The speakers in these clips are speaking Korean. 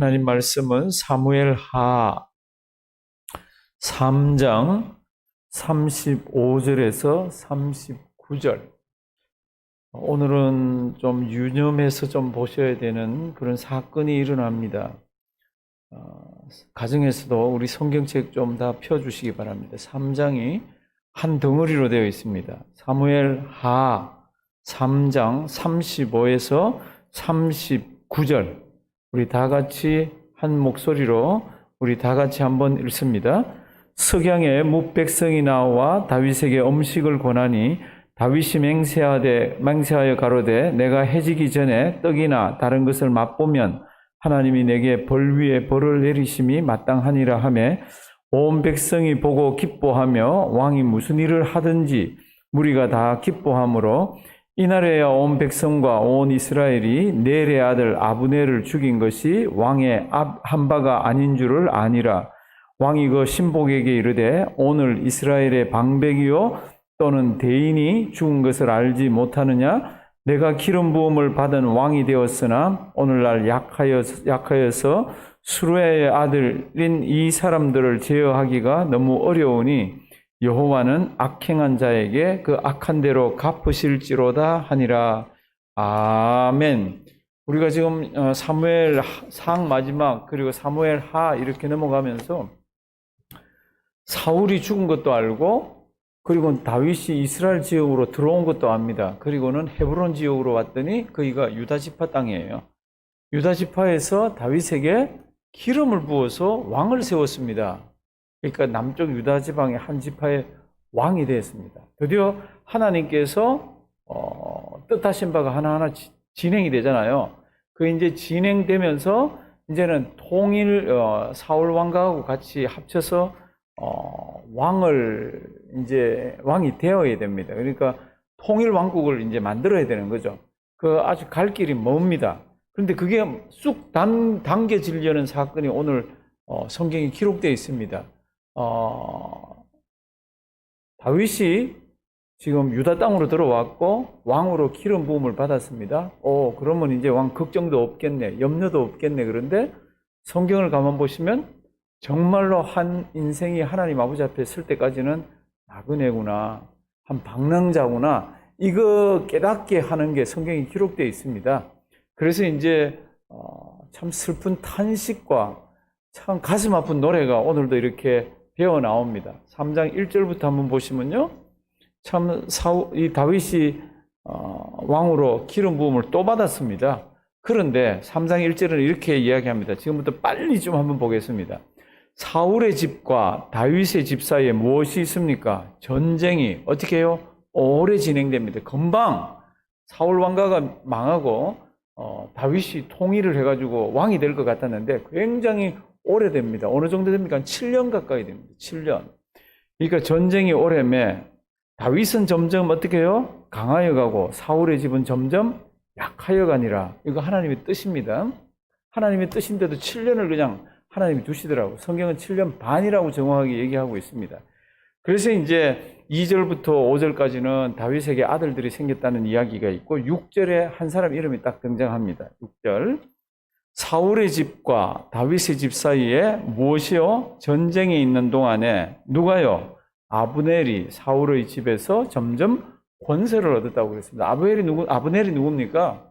하나님 말씀은 사무엘하 3장 35절에서 39절. 오늘은 좀 유념해서 좀 보셔야 되는 그런 사건이 일어납니다. 가정에서도 우리 성경책 좀 다 펴주시기 바랍니다. 3장이 한 덩어리로 되어 있습니다. 사무엘하 3장 35에서 39절. 우리 다 같이 한 목소리로 우리 다 같이 한번 읽습니다. 석양에 뭇백성이 나와 다윗에게 음식을 권하니 다윗이 맹세하여 가로되 내가 해지기 전에 떡이나 다른 것을 맛보면 하나님이 내게 벌 위에 벌을 내리심이 마땅하니라 하매 온 백성이 보고 기뻐하며 왕이 무슨 일을 하든지 무리가 다 기뻐하므로 이날에야 온 백성과 온 이스라엘이 넬의 아들 아브넬을 죽인 것이 왕의 한 바가 아닌 줄을 아니라. 왕이 그 신복에게 이르되 오늘 이스라엘의 방백이요 또는 대인이 죽은 것을 알지 못하느냐? 내가 기름 부음을 받은 왕이 되었으나 오늘날 약하여서 수르야의 아들인 이 사람들을 제어하기가 너무 어려우니 여호와는 악행한 자에게 그 악한 대로 갚으실지로다 하니라. 아멘. 우리가 지금 사무엘상 마지막 그리고 사무엘하 이렇게 넘어가면서 사울이 죽은 것도 알고 그리고 다윗이 이스라엘 지역으로 들어온 것도 압니다. 그리고는 헤브론 지역으로 왔더니 거기가 유다 지파 땅이에요. 유다 지파에서 다윗에게 기름을 부어서 왕을 세웠습니다. 그러니까 남쪽 유다 지방의 한 지파의 왕이 되었습니다. 드디어 하나님께서 뜻하신 바가 하나하나 진행이 되잖아요. 그 이제 진행되면서 이제는 통일 사울 왕가하고 같이 합쳐서 왕이 되어야 됩니다. 그러니까 통일 왕국을 이제 만들어야 되는 거죠. 그 아주 갈 길이 멉니다. 그런데 그게 쑥 당겨지려는 사건이 오늘 성경에 기록되어 있습니다. 다윗이 지금 유다 땅으로 들어왔고 왕으로 기름 부음을 받았습니다. 그러면 이제 왕 걱정도 없겠네, 염려도 없겠네. 그런데 성경을 가만 보시면 정말로 한 인생이 하나님 아버지 앞에 설 때까지는 나그네구나, 한 방랑자구나, 이거 깨닫게 하는 게 성경에 기록되어 있습니다. 그래서 이제 참 슬픈 탄식과 참 가슴 아픈 노래가 오늘도 이렇게 배어 나옵니다. 3장 1절부터 한번 보시면요, 참 이 다윗이 왕으로 기름 부음을 또 받았습니다. 그런데 3장 1절은 이렇게 이야기합니다. 지금부터 빨리 좀 한번 보겠습니다. 사울의 집과 다윗의 집 사이에 무엇이 있습니까? 전쟁이 어떻게 해요? 오래 진행됩니다. 금방 사울 왕가가 망하고 다윗이 통일을 해가지고 왕이 될 것 같았는데 굉장히 오래됩니다. 어느 정도 됩니까? 7년 가까이 됩니다. 7년. 그러니까 전쟁이 오래매 다윗은 점점 어떻게 해요? 강하여 가고 사울의 집은 점점 약하여 가니라. 이거 하나님의 뜻입니다. 하나님의 뜻인데도 7년을 그냥 하나님이 두시더라고요. 성경은 7년 반이라고 정확하게 얘기하고 있습니다. 그래서 이제 2절부터 5절까지는 다윗에게 아들들이 생겼다는 이야기가 있고 6절에 한 사람 이름이 딱 등장합니다. 6절. 사울의 집과 다윗의 집 사이에 무엇이요? 전쟁이 있는 동안에 누가요? 아브넬이 사울의 집에서 점점 권세를 얻었다고 그랬습니다. 아브넬이 누굽니까?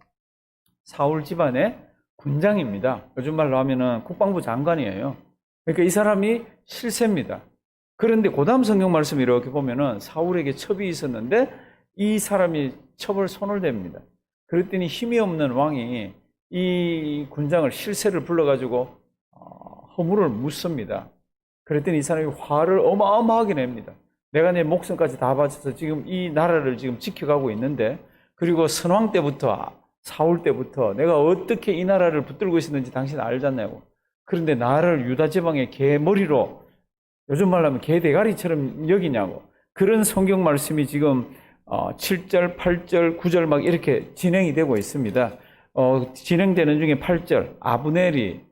사울 집안의 군장입니다. 요즘 말로 하면은 국방부 장관이에요. 그러니까 이 사람이 실세입니다. 그런데 고다음 성경 말씀 이렇게 보면은 사울에게 첩이 있었는데 이 사람이 첩을 손을 댑니다. 그랬더니 힘이 없는 왕이 이 군장을 실세를 불러가지고 허물을 묻습니다. 그랬더니 이 사람이 화를 어마어마하게 냅니다. 내가 내 목숨까지 다 바쳐서 지금 이 나라를 지금 지켜가고 있는데, 그리고 선왕 때부터 사울 때부터 내가 어떻게 이 나라를 붙들고 있었는지 당신 알잖아요. 그런데 나를 유다 지방의 개머리로, 요즘 말로 하면 개대가리처럼 여기냐고. 그런 성경 말씀이 지금 7절, 8절, 9절 막 이렇게 진행이 되고 있습니다. 진행되는 중에 8절, 아브넬이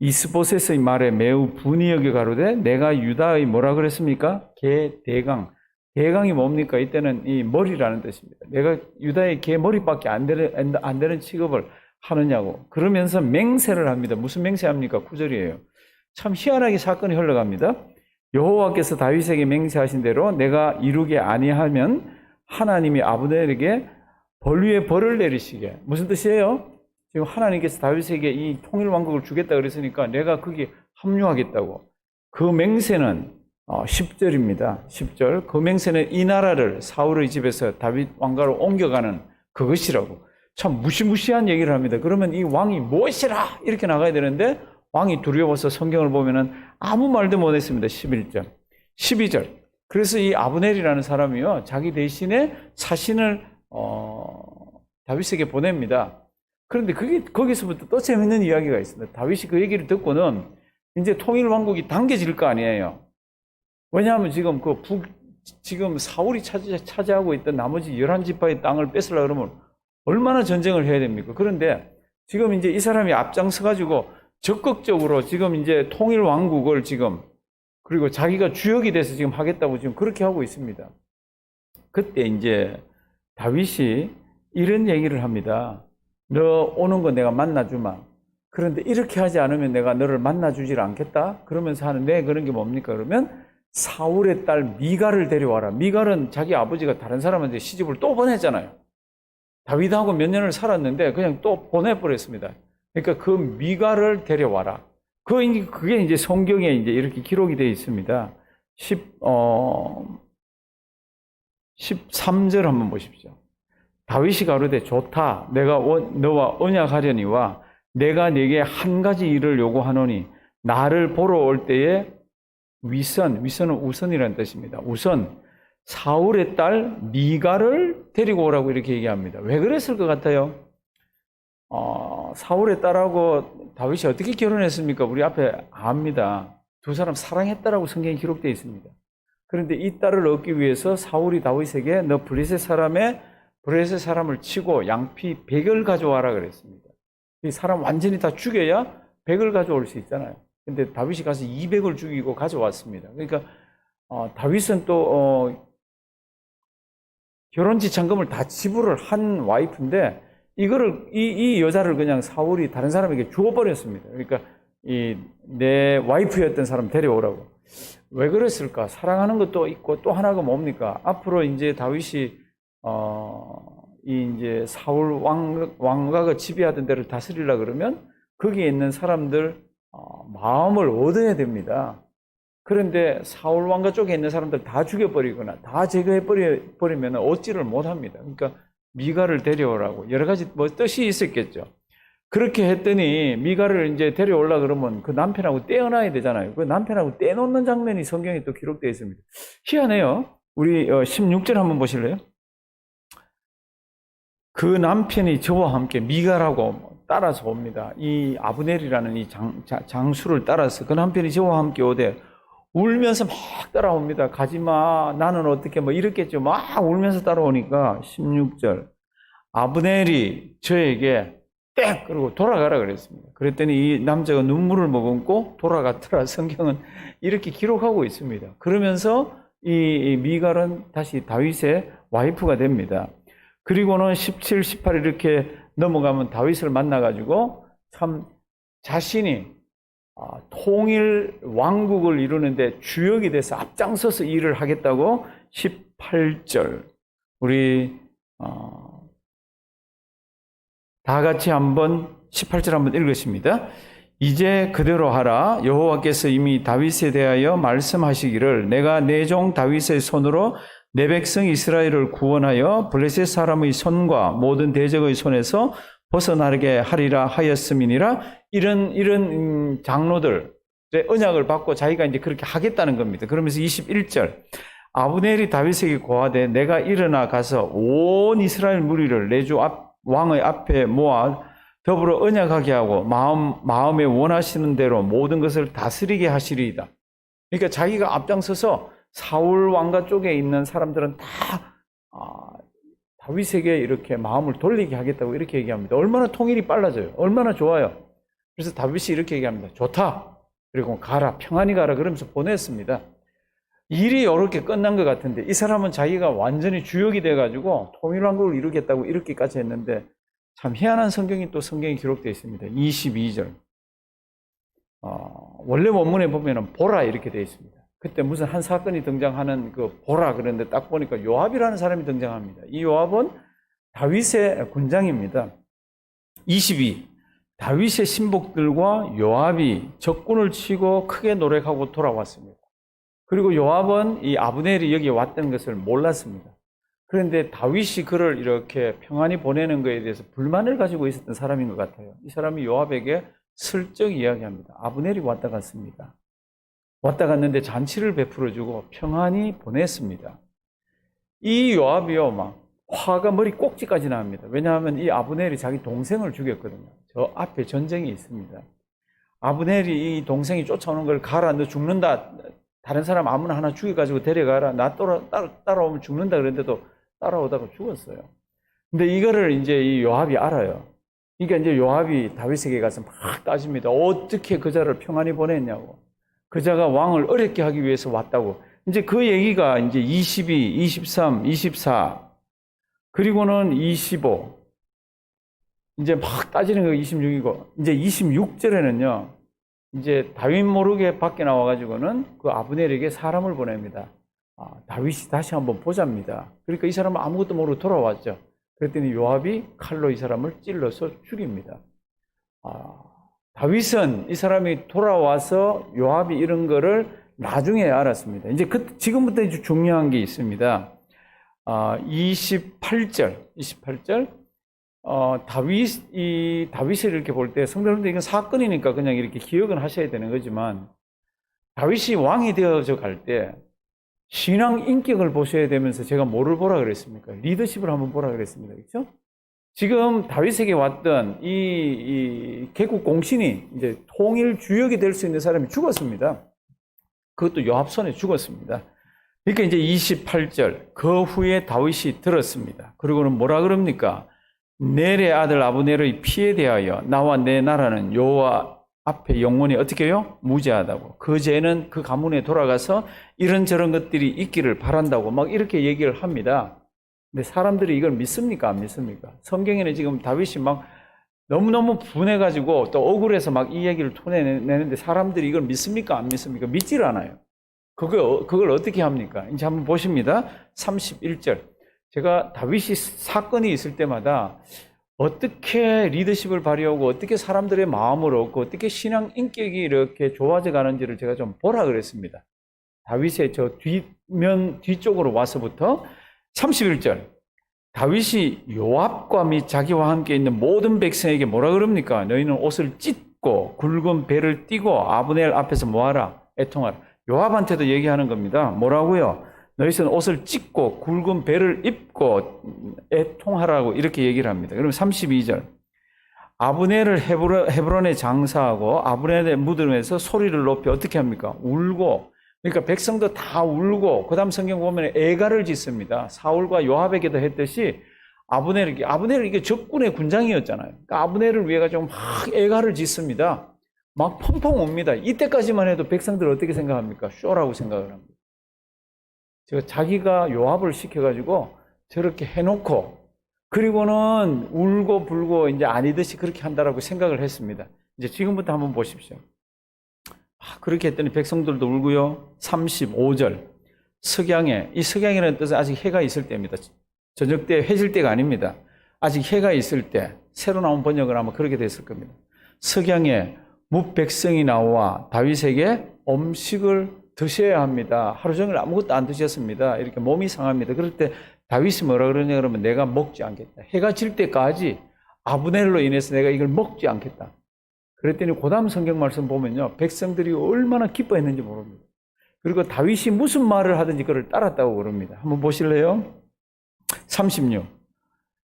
이스보셋의 말에 매우 분이 여겨 가로되 내가 유다의 뭐라 그랬습니까? 개대강. 대강이 뭡니까? 이때는 이 머리라는 뜻입니다. 내가 유다의 개머리밖에 안 되는 취급을 하느냐고. 그러면서 맹세를 합니다. 무슨 맹세합니까? 9절이에요. 참 희한하게 사건이 흘러갑니다. 여호와께서 다윗에게 맹세하신 대로 내가 이루게 아니하면 하나님이 아브넬에게 벌 위에 벌을 내리시게. 무슨 뜻이에요? 지금 하나님께서 다윗에게 이 통일 왕국을 주겠다 그랬으니까 내가 거기에 합류하겠다고. 그 맹세는 10절입니다. 10절. 그 맹세는 이 나라를 사울의 집에서 다윗 왕가로 옮겨가는 그것이라고. 참 무시무시한 얘기를 합니다. 그러면 이 왕이 무엇이라 이렇게 나가야 되는데 왕이 두려워서 성경을 보면은 아무 말도 못했습니다. 11절, 12절. 그래서 이 아브넬이라는 사람이요, 자기 대신에 사신을 다윗에게 보냅니다. 그런데 거기서부터 또 재밌는 이야기가 있습니다. 다윗이 그 얘기를 듣고는 이제 통일 왕국이 당겨질 거 아니에요. 왜냐하면 지금 지금 사울이 차지하고 있던 나머지 11지파의 땅을 뺏으려고 그러면 얼마나 전쟁을 해야 됩니까? 그런데 지금 이제 이 사람이 앞장서 가지고 적극적으로 지금 이제 통일 왕국을 지금, 그리고 자기가 주역이 돼서 지금 하겠다고 지금 그렇게 하고 있습니다. 그때 이제 다윗이 이런 얘기를 합니다. 너 오는 거 내가 만나주마. 그런데 이렇게 하지 않으면 내가 너를 만나주질 않겠다? 그러면서 하는 그런 게 뭡니까? 그러면 사울의 딸 미갈을 데려와라. 미갈은 자기 아버지가 다른 사람한테 시집을 또 보냈잖아요. 다윗하고 몇 년을 살았는데 그냥 또 보내버렸습니다. 그러니까 그 미갈을 데려와라. 그게 이제 성경에 이제 이렇게 기록이 되어 있습니다. 13절 한번 보십시오. 다윗이 가로되 좋다. 내가 너와 언약하려니와 내가 네게 한 가지 일을 요구하노니 나를 보러 올 때에 위선은 우선이라는 뜻입니다. 우선 사울의 딸 미갈을 데리고 오라고 이렇게 얘기합니다. 왜 그랬을 것 같아요? 사울의 딸하고 다윗이 어떻게 결혼했습니까? 우리 앞에 압니다. 두 사람 사랑했다라고 성경에 기록되어 있습니다. 그런데 이 딸을 얻기 위해서 사울이 다윗에게 너 블레셋 사람을 치고 양피 100을 가져와라 그랬습니다. 이 사람 완전히 다 죽여야 100을 가져올 수 있잖아요. 근데 다윗이 가서 200을 죽이고 가져왔습니다. 그러니까 다윗은 또 결혼 지참금을 다 지불을 한 와이프인데 이 여자를 그냥 사울이 다른 사람에게 주어버렸습니다. 그러니까 내 와이프였던 사람 데려오라고. 왜 그랬을까? 사랑하는 것도 있고 또 하나가 뭡니까? 앞으로 이제 다윗이 이제 사울 왕가가 지배하던 데를 다스리려 그러면 거기에 있는 사람들 마음을 얻어야 됩니다. 그런데 사울 왕가 쪽에 있는 사람들 다 죽여버리거나 다 제거해버리면 얻지를 못합니다. 그러니까 미갈을 데려오라고 여러 가지 뜻이 있었겠죠. 그렇게 했더니 미갈을 이제 데려오려고 그러면 그 남편하고 떼어놔야 되잖아요. 그 남편하고 떼놓는 장면이 성경에 또 기록되어 있습니다. 희한해요. 우리 16절 한번 보실래요? 그 남편이 저와 함께 미갈하고 따라서 옵니다. 이 아브넬이라는 이 장수를 따라서 그 남편이 저와 함께 오되 울면서 막 따라옵니다. 가지마, 나는 어떻게 이랬겠죠. 막 울면서 따라오니까 16절 아브넬이 저에게 땡! 그러고 돌아가라 그랬습니다. 그랬더니 이 남자가 눈물을 머금고 돌아갔더라. 성경은 이렇게 기록하고 있습니다. 그러면서 이 미갈은 다시 다윗의 와이프가 됩니다. 그리고는 17, 18 이렇게 넘어가면 다윗을 만나가지고 참 자신이 통일 왕국을 이루는데 주역이 돼서 앞장서서 일을 하겠다고 18절 우리 다 같이 한번 18절 한번 읽으십니다. 이제 그대로 하라. 여호와께서 이미 다윗에 대하여 말씀하시기를 내가 내 종 다윗의 손으로 내 백성 이스라엘을 구원하여 블레셋 사람의 손과 모든 대적의 손에서 벗어나게 하리라 하였음이니라. 이런 장로들의 언약을 받고 자기가 이제 그렇게 하겠다는 겁니다. 그러면서 21절 아브넬이 다윗에게 고하되 내가 일어나 가서 온 이스라엘 무리를 내 주 왕의 앞에 모아 더불어 언약하게 하고 마음에 원하시는 대로 모든 것을 다스리게 하시리이다. 그러니까 자기가 앞장서서 사울 왕가 쪽에 있는 사람들은 다 다윗에게 이렇게 마음을 돌리게 하겠다고 이렇게 얘기합니다. 얼마나 통일이 빨라져요. 얼마나 좋아요. 그래서 다윗이 이렇게 얘기합니다. 좋다. 그리고 가라. 평안히 가라. 그러면서 보냈습니다. 일이 이렇게 끝난 것 같은데 이 사람은 자기가 완전히 주역이 돼가지고 통일왕국을 이루겠다고 이렇게까지 했는데 참 희한한 성경이 또 성경에 기록되어 있습니다. 22절. 원래 원문에 보면은 보라 이렇게 되어 있습니다. 그때 무슨 한 사건이 등장하는 그 보라 그런데 딱 보니까 요압이라는 사람이 등장합니다. 이 요압은 다윗의 군장입니다. 22. 다윗의 신복들과 요압이 적군을 치고 크게 노력하고 돌아왔습니다. 그리고 요압은 이 아브넬이 여기 왔던 것을 몰랐습니다. 그런데 다윗이 그를 이렇게 평안히 보내는 것에 대해서 불만을 가지고 있었던 사람인 것 같아요. 이 사람이 요압에게 슬쩍 이야기합니다. 아브넬이 왔다 갔습니다. 왔다 갔는데 잔치를 베풀어주고 평안히 보냈습니다. 이 요압이요, 막 화가 머리 꼭지까지 납니다. 왜냐하면 이 아브넬이 자기 동생을 죽였거든요. 저 앞에 전쟁이 있습니다. 아브넬이 이 동생이 쫓아오는 걸 가라, 너 죽는다. 다른 사람 아무나 하나 죽여가지고 데려가라. 나 따라오면 죽는다. 그랬는데도 따라오다가 죽었어요. 근데 이거를 이제 이 요압이 알아요. 그러니까 이제 요압이 다윗에게 가서 막 따집니다. 어떻게 그자를 평안히 보냈냐고. 그자가 왕을 어렵게 하기 위해서 왔다고. 이제 그 얘기가 이제 22, 23, 24, 그리고는 25. 이제 막 따지는 거 26이고, 이제 26절에는요, 이제 다윗 모르게 밖에 나와가지고는 그 아브넬에게 사람을 보냅니다. 다윗이 다시 한번 보자입니다. 그러니까 이 사람은 아무것도 모르고 돌아왔죠. 그랬더니 요압이 칼로 이 사람을 찔러서 죽입니다. 다윗은 이 사람이 돌아와서 요압이 이런 거를 나중에 알았습니다. 이제 지금부터 이제 중요한 게 있습니다. 28절. 다윗을 이렇게 볼 때, 성도님들 이건 사건이니까 그냥 이렇게 기억은 하셔야 되는 거지만, 다윗이 왕이 되어져 갈 때, 신앙 인격을 보셔야 되면서 제가 뭐를 보라 그랬습니까? 리더십을 한번 보라 그랬습니다. 그렇죠? 지금 다윗에게 왔던 이 개국 공신이 이제 통일 주역이 될 수 있는 사람이 죽었습니다. 그것도 요압 손에 죽었습니다. 그러니까 이제 28절, 그 후에 다윗이 들었습니다. 그리고는 뭐라 그럽니까? 넬의 아들 아브넬의 피에 대하여 나와 내 나라는 여호와 앞에 영원히 어떻게 해요? 무죄하다고. 그 죄는 그 가문에 돌아가서 이런저런 것들이 있기를 바란다고 막 이렇게 얘기를 합니다. 근데 사람들이 이걸 믿습니까? 안 믿습니까? 성경에는 지금 다윗이 막 너무너무 분해가지고 또 억울해서 막 이 얘기를 토내내는데 사람들이 이걸 믿습니까? 안 믿습니까? 믿질 않아요. 그걸 어떻게 합니까? 이제 한번 보십니다. 31절. 제가 다윗이 사건이 있을 때마다 어떻게 리더십을 발휘하고 어떻게 사람들의 마음을 얻고 어떻게 신앙 인격이 이렇게 좋아져 가는지를 제가 좀 보라 그랬습니다. 다윗의 저 뒤쪽으로 와서부터 31절. 다윗이 요압과 및 자기와 함께 있는 모든 백성에게 뭐라 그럽니까? 너희는 옷을 찢고 굵은 배를 띠고 아브넬 앞에서 뭐하라? 애통하라. 요압한테도 얘기하는 겁니다. 뭐라고요? 너희는 옷을 찢고 굵은 배를 입고 애통하라고 이렇게 얘기를 합니다. 그럼 32절. 아브넬을 헤브론에 장사하고 아브넬의 무덤에서 소리를 높여 어떻게 합니까? 울고. 그러니까 백성도 다 울고 그다음 성경 보면 애가를 짓습니다. 사울과 요압에게도 했듯이 아브넬이 이게 적군의 군장이었잖아요. 그러니까 아브넬을 위해 가지고 막 애가를 짓습니다. 막 펑펑 옵니다. 이때까지만 해도 백성들 어떻게 생각합니까? 쇼라고 생각을 합니다. 자기가 요압을 시켜가지고 저렇게 해놓고 그리고는 울고 불고 이제 아니듯이 그렇게 한다라고 생각을 했습니다. 이제 지금부터 한번 보십시오. 그렇게 했더니 백성들도 울고요. 35절. 석양에, 이 석양이라는 뜻은 아직 해가 있을 때입니다. 저녁 때 해질 때가 아닙니다. 아직 해가 있을 때, 새로 나온 번역은 아마 그렇게 됐을 겁니다. 석양에 뭇백성이 나와 다윗에게 음식을 드셔야 합니다. 하루 종일 아무것도 안 드셨습니다. 이렇게 몸이 상합니다. 그럴 때 다윗이 뭐라 그러냐 그러면 내가 먹지 않겠다. 해가 질 때까지 아브넬로 인해서 내가 이걸 먹지 않겠다. 그랬더니 그 다음 성경 말씀 보면요. 백성들이 얼마나 기뻐했는지 모릅니다. 그리고 다윗이 무슨 말을 하든지 그걸 따랐다고 그럽니다. 한번 보실래요? 36.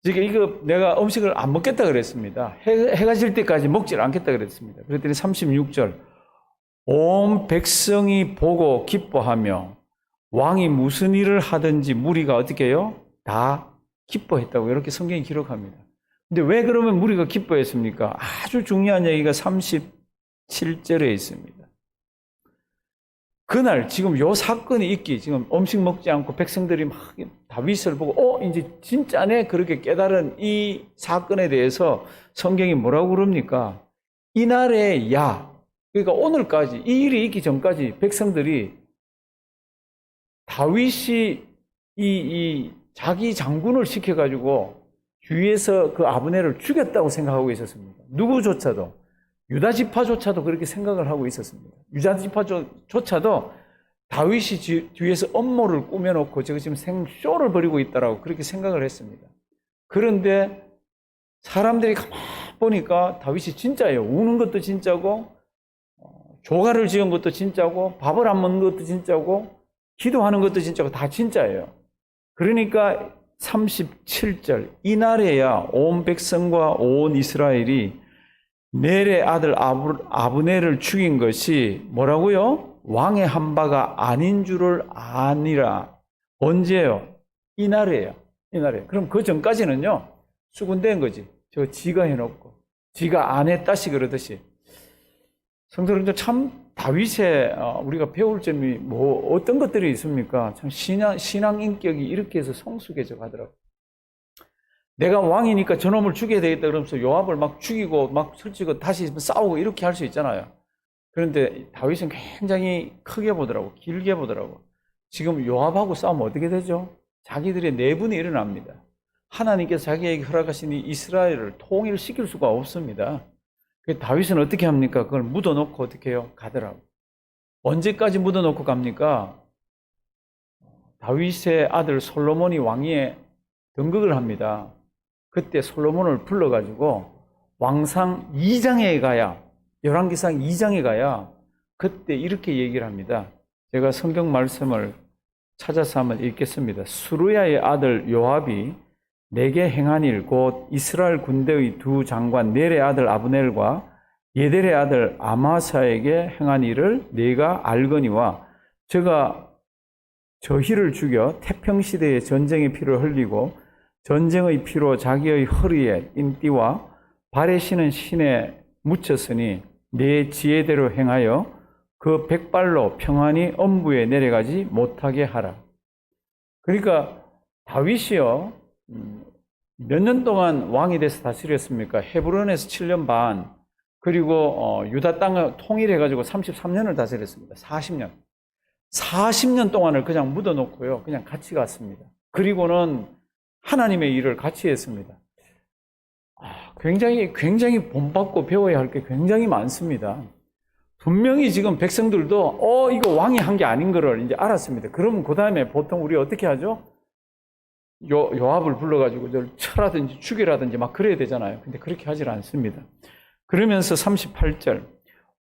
지금 이거 내가 음식을 안 먹겠다 그랬습니다. 해가 질 때까지 먹질 않겠다 그랬습니다. 그랬더니 36절. 온 백성이 보고 기뻐하며 왕이 무슨 일을 하든지 무리가 어떻게 해요? 다 기뻐했다고 이렇게 성경이 기록합니다. 근데 왜 그러면 무리가 기뻐했습니까? 아주 중요한 얘기가 37절에 있습니다. 그날 지금 요 사건이 있기, 지금 음식 먹지 않고 백성들이 막 다윗을 보고 이제 진짜네 그렇게 깨달은 이 사건에 대해서 성경이 뭐라고 그럽니까? 이날의 그러니까 오늘까지 이 일이 있기 전까지 백성들이 다윗이 이 자기 장군을 시켜가지고 주위에서 그 아브넬을 죽였다고 생각하고 있었습니다. 누구조차도, 유다 지파조차도 그렇게 생각을 하고 있었습니다. 유다 지파조차도 다윗이 뒤에서 음모를 꾸며놓고 지금 생쇼를 벌이고 있다라고 그렇게 생각을 했습니다. 그런데 사람들이 가만 보니까 다윗이 진짜예요. 우는 것도 진짜고, 조가를 지은 것도 진짜고, 밥을 안 먹는 것도 진짜고, 기도하는 것도 진짜고, 다 진짜예요. 그러니까 37절, 이날에야 온 백성과 온 이스라엘이 넬의 아들 아브넬을 죽인 것이 뭐라고요? 왕의 한 바가 아닌 줄을 아니라. 언제요? 이날에요. 이날에. 그럼 그 전까지는요, 수군대인 거지. 저 지가 해놓고, 지가 안 했다시 그러듯이. 성도 여러분들, 참 다윗의 우리가 배울 점이 어떤 것들이 있습니까? 참 신앙 인격이 이렇게 해서 성숙해져 가더라고요. 내가 왕이니까 저놈을 죽여야 되겠다 그러면서 요압을 막 죽이고 막 설치고 다시 싸우고 이렇게 할 수 있잖아요. 그런데 다윗은 굉장히 크게 보더라고, 길게 보더라고. 지금 요압하고 싸우면 어떻게 되죠? 자기들의 내분이 일어납니다. 하나님께서 자기에게 허락하신 이 이스라엘을 통일시킬 수가 없습니다. 다윗은 어떻게 합니까? 그걸 묻어놓고 어떻게 해요? 가더라고. 언제까지 묻어놓고 갑니까? 다윗의 아들 솔로몬이 왕위에 등극을 합니다. 그때 솔로몬을 불러가지고 왕상 2장에 가야, 열왕기상 2장에 가야 그때 이렇게 얘기를 합니다. 제가 성경 말씀을 찾아서 한번 읽겠습니다. 수루야의 아들 요압이 내게 행한 일, 곧 이스라엘 군대의 두 장관 넬의 아들 아브넬과 예델의 아들 아마사에게 행한 일을 네가 알거니와, 저가 저희를 죽여 태평시대의 전쟁의 피를 흘리고 전쟁의 피로 자기의 허리에 띠와 발에 신은 신에 묻혔으니 네 지혜대로 행하여 그 백발로 평안히 엄부에 내려가지 못하게 하라. 그러니까 다윗이요, 몇 년 동안 왕이 돼서 다스렸습니까? 헤브론에서 7년 반, 그리고 유다 땅을 통일해가지고 33년을 다스렸습니다. 40년 동안을 그냥 묻어놓고요, 그냥 같이 갔습니다. 그리고는 하나님의 일을 같이 했습니다. 굉장히 본받고 배워야 할 게 굉장히 많습니다. 분명히 지금 백성들도 이거 왕이 한 게 아닌 거를 이제 알았습니다. 그러면 그 다음에 보통 우리 어떻게 하죠? 요압을 불러가지고 저를 쳐라든지 죽이라든지 막 그래야 되잖아요. 근데 그렇게 하질 않습니다. 그러면서 38절,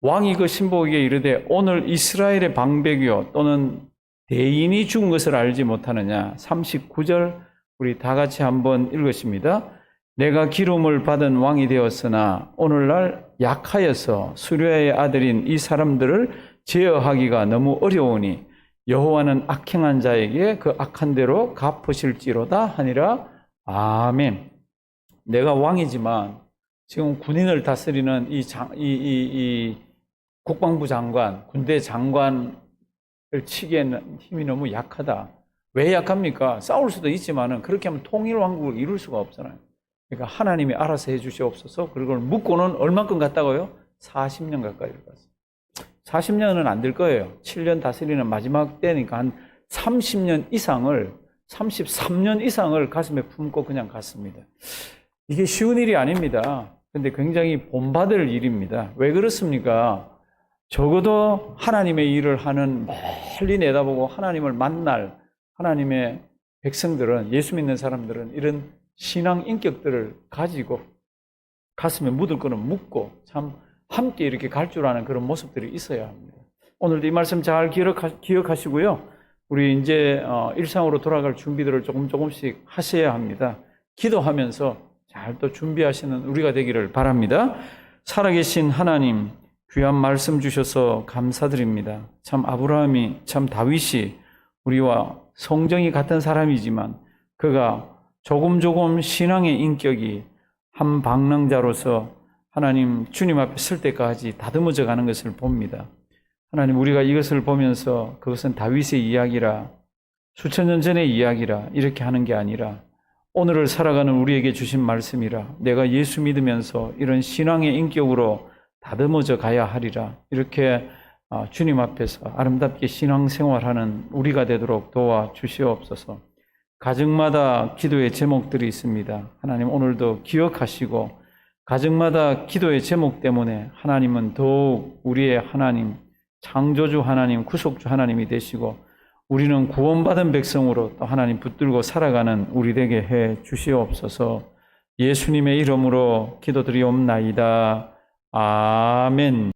왕이 그 신복에게 이르되 오늘 이스라엘의 방백이요 또는 대인이 죽은 것을 알지 못하느냐. 39절 우리 다 같이 한번 읽으십니다. 내가 기름을 받은 왕이 되었으나 오늘날 약하여서 수르야의 아들인 이 사람들을 제어하기가 너무 어려우니 여호와는 악행한 자에게 그 악한 대로 갚으실지로다 하니라. 아멘. 내가 왕이지만 지금 군인을 다스리는 이 국방부 장관, 군대 장관을 치기에는 힘이 너무 약하다. 왜 약합니까? 싸울 수도 있지만은 그렇게 하면 통일 왕국을 이룰 수가 없잖아요. 그러니까 하나님이 알아서 해 주시옵소서. 그걸 묻고는 얼마큼 갔다고요? 40년 가까이를 갔어요. 40년은 안 될 거예요. 7년 다스리는 마지막 때니까 한 33년 이상을 가슴에 품고 그냥 갔습니다. 이게 쉬운 일이 아닙니다. 근데 굉장히 본받을 일입니다. 왜 그렇습니까? 적어도 하나님의 일을 하는, 멀리 내다보고 하나님을 만날 하나님의 백성들은, 예수 믿는 사람들은 이런 신앙 인격들을 가지고 가슴에 묻을 거는 묻고 참 함께 이렇게 갈 줄 아는 그런 모습들이 있어야 합니다. 오늘도 이 말씀 잘 기억하시고요. 우리 이제 일상으로 돌아갈 준비들을 조금씩 하셔야 합니다. 기도하면서 잘 또 준비하시는 우리가 되기를 바랍니다. 살아계신 하나님, 귀한 말씀 주셔서 감사드립니다. 참 아브라함이, 참 다윗이 우리와 성정이 같은 사람이지만 그가 조금 신앙의 인격이 한 방랑자로서 하나님 주님 앞에 설 때까지 다듬어져 가는 것을 봅니다. 하나님, 우리가 이것을 보면서 그것은 다윗의 이야기라, 수천 년 전의 이야기라 이렇게 하는 게 아니라 오늘을 살아가는 우리에게 주신 말씀이라, 내가 예수 믿으면서 이런 신앙의 인격으로 다듬어져 가야 하리라, 이렇게 주님 앞에서 아름답게 신앙생활하는 우리가 되도록 도와주시옵소서. 가정마다 기도의 제목들이 있습니다. 하나님, 오늘도 기억하시고 가정마다 기도의 제목 때문에 하나님은 더욱 우리의 하나님, 창조주 하나님, 구속주 하나님이 되시고 우리는 구원받은 백성으로 또 하나님 붙들고 살아가는 우리 되게 해 주시옵소서. 예수님의 이름으로 기도드리옵나이다. 아멘.